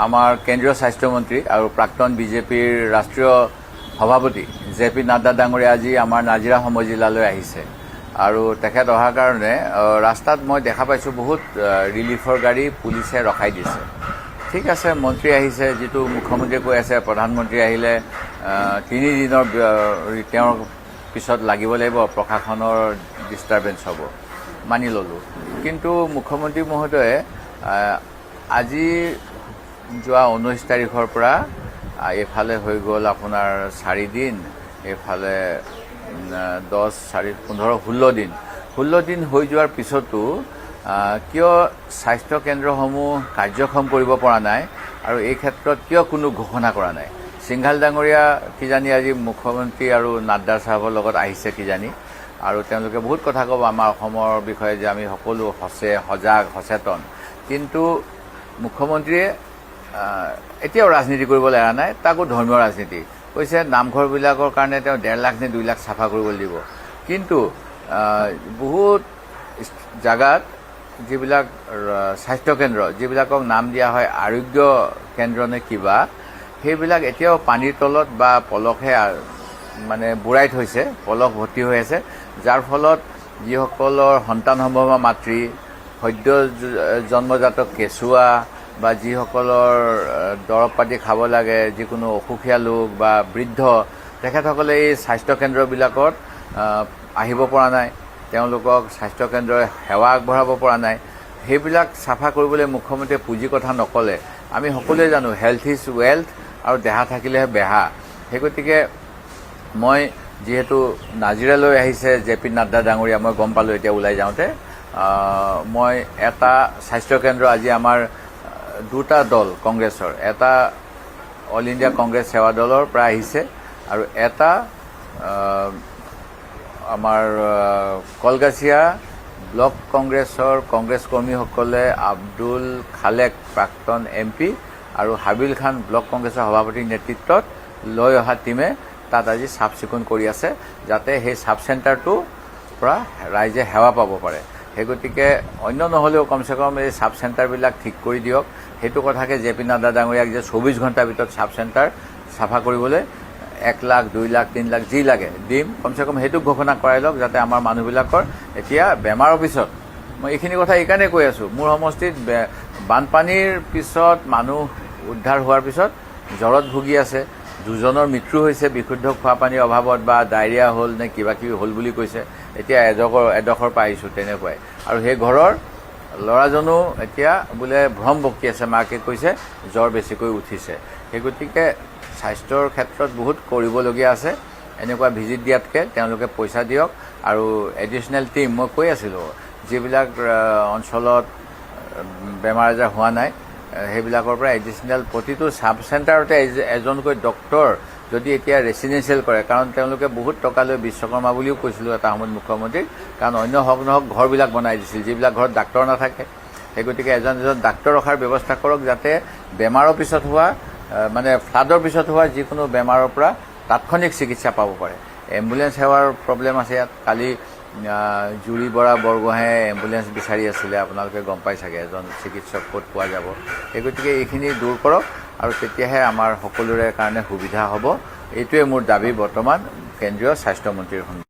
আমাৰ কেন্দ্ৰীয় স্বাস্থ্যমন্ত্ৰী আৰু প্ৰাক্তন বিজেপিৰ ৰাষ্ট্ৰীয় সভাপতি JP নাড্ডা ডাঙৰীয়া আজি আমাৰ নাজিৰা সমজিলালৈ আহিছে আৰু তেখেত অহাৰ কাৰণে ৰাস্তাত মই দেখা পাইছোঁ বহুত ৰিলিফৰ গাড়ী পুলিচে ৰখাই দিছে। ঠিক আছে, মন্ত্ৰী আহিছে, যিটো মুখ্যমন্ত্ৰীয়ে কৈ আছে প্ৰধানমন্ত্ৰী আহিলে 3 দিনৰ তেওঁৰ পিছত লাগিব লাগিব, প্ৰশাসনৰ ডিষ্টাৰ্বেঞ্চ হ'ব, মানি ল'লোঁ। কিন্তু মুখ্যমন্ত্ৰী মহোদয়ে আজি যোৱা 19 তাৰিখৰ পৰা এইফালে হৈ গ'ল আপোনাৰ 4 দিন, এইফালে 10, 4, 15, 16 দিন হৈ যোৱাৰ পিছতো কিয় স্বাস্থ্য কেন্দ্ৰসমূহ কাৰ্যক্ষম কৰিব পৰা নাই আৰু এই ক্ষেত্ৰত কিয় কোনো ঘোষণা কৰা নাই? সিংঘাল ডাঙৰীয়া কিজানি আজি মুখ্যমন্ত্ৰী আৰু নাড্ডা চাহাবৰ লগত আহিছে কিজানি, আৰু তেওঁলোকে বহুত কথা ক'ব আমাৰ অসমৰ বিষয়ে যে আমি সকলো সজাগ সচেতন, কিন্তু মুখ্যমন্ত্ৰীয়ে এতিয়াও ৰাজনীতি কৰিবলৈ এৰা নাই, তাকো ধৰ্মীয় ৰাজনীতি। কৈছে নামঘৰবিলাকৰ কাৰণে তেওঁ 1.5 লাখ নে 2 লাখ চাফা কৰিবলৈ দিব, কিন্তু বহুত জাগাত যিবিলাক স্বাস্থ্যকেন্দ্ৰ, যিবিলাকক নাম দিয়া হয় আৰোগ্য কেন্দ্ৰ নে কিবা, সেইবিলাক এতিয়াও পানীৰ তলত বা পলসে মানে বুৰাই থৈছে, পলস ভৰ্তি হৈ আছে, যাৰ ফলত যিসকলৰ সন্তান সম্ভৱা মাতৃ, সদ্য জন্মজাত কেঁচুৱা বা যিসকলৰ দৰৱ পাতি খাব লাগে, যিকোনো অসুখীয়া লোক বা বৃদ্ধ, তেখেতসকলে এই স্বাস্থ্যকেন্দ্ৰবিলাকত আহিব পৰা নাই, তেওঁলোকক স্বাস্থ্যকেন্দ্ৰই সেৱা আগবঢ়াব পৰা নাই। সেইবিলাক চাফা কৰিবলৈ মুখ্যমন্ত্ৰীয়ে পুঁজি কথা নক'লে। আমি সকলোৱে জানো হেল্থ ইজ ৱেল্থ, আৰু দেহা থাকিলেহে বেহা। সেই গতিকে মই যিহেতু নাজিৰালৈ আহিছে JP নাড্ডা ডাঙৰীয়া, মই গম পালোঁ এতিয়া ওলাই যাওঁতে। মই এটা স্বাস্থ্যকেন্দ্ৰ আজি আমাৰ 2টা দল কংগ্ৰেছৰ, এটা অল ইণ্ডিয়া কংগ্ৰেছ সেৱা দলৰ পৰা আহিছে আৰু এটা আমাৰ কলগাছিয়া ব্লক কংগ্ৰেছৰ কংগ্ৰেছ কৰ্মীসকলে আব্দুল খালেক প্ৰাক্তন MP আৰু হাবিল খান ব্লক কংগ্ৰেছৰ সভাপতিৰ নেতৃত্বত লৈ অহা টীমে তাত আজি চাফ চিকুণ কৰি আছে, যাতে সেই চাব চেণ্টাৰটোৰ পৰা ৰাইজে সেৱা পাব পাৰে। সেই গতিকে অন্য নহ'লেও কমচে কম এই চাব চেণ্টাৰবিলাক ঠিক কৰি দিয়ক। সেইটো কথাকে JP নাড্ডা ডাঙৰীয়াক যে 24 ঘণ্টাৰ ভিতৰত চাব চেণ্টাৰ চাফা কৰিবলৈ 1 লাখ, 2 লাখ, 3 লাখ যি লাগে দিম, কমচে কম সেইটো ঘোষণা কৰাই লওক, যাতে আমাৰ মানুহবিলাকৰ এতিয়া বেমাৰৰ পিছত, মই এইখিনি কথা এইকাৰণে কৈ আছোঁ, মোৰ সমষ্টিত বানপানীৰ পিছত মানুহ উদ্ধাৰ হোৱাৰ পিছত জ্বৰত ভুগি আছে, 2জনৰ মৃত্যু হৈছে বিশুদ্ধ খোৱা পানীৰ অভাৱত বা ডায়েৰিয়া হ'ল নে কিবা কিবি হ'ল বুলি কৈছে। এতিয়া এডোখৰ পৰা আহিছোঁ তেনেকুৱাই, আৰু সেই ঘৰৰ ল'ৰাজনো এতিয়া বোলে ভ্ৰম বকি আছে, মাকে কৈছে জ্বৰ বেছিকৈ উঠিছে। সেই গতিকে স্বাস্থ্যৰ ক্ষেত্ৰত বহুত কৰিবলগীয়া আছে। এনেকুৱা ভিজিট দিয়াতকৈ তেওঁলোকে পইচা দিয়ক আৰু এডিশ্যনেল টীম, মই কৈ আছিলোঁ, যিবিলাক অঞ্চলত বেমাৰ আজাৰ হোৱা নাই সেইবিলাকৰ পৰা এডিশ্যনেল প্ৰতিটো চাব চেণ্টাৰতে এজনকৈ ডক্তৰ যদি এতিয়া ৰেচিডেঞ্চিয়েল কৰে, কাৰণ তেওঁলোকে বহুত টকা লৈ বিশ্বকৰ্মা বুলিও কৈছিলোঁ এটা সময়ত মুখ্যমন্ত্ৰীক, কাৰণ অন্য হওক নহওক ঘৰবিলাক বনাই দিছিল যিবিলাক ঘৰত ডাক্তৰ নাথাকে। সেই গতিকে এজন ডাক্তৰ ৰখাৰ ব্যৱস্থা কৰক, যাতে বেমাৰৰ পিছত হোৱা মানে ফ্লাডৰ পিছত হোৱা যিকোনো বেমাৰৰ পৰা তাৎক্ষণিক চিকিৎসা পাব পাৰে। এম্বুলেঞ্চ সেৱাৰ প্ৰব্লেম আছে ইয়াত। কালি জুৰি বৰা বৰগোহাঁয়ে এম্বুলেঞ্চ বিচাৰি আছিলে, আপোনালোকে গম পাই চাগে, এজন চিকিৎসক ক'ত পোৱা যাব। সেই গতিকে এইখিনি দূৰ কৰক আৰু তেতিয়াহে আমাৰ সকলোৰে কাৰণে সুবিধা হ'ব। এইটোৱে মোৰ দাবী বৰ্তমান কেন্দ্ৰীয় স্বাস্থ্যমন্ত্ৰীৰ সন্মুখত।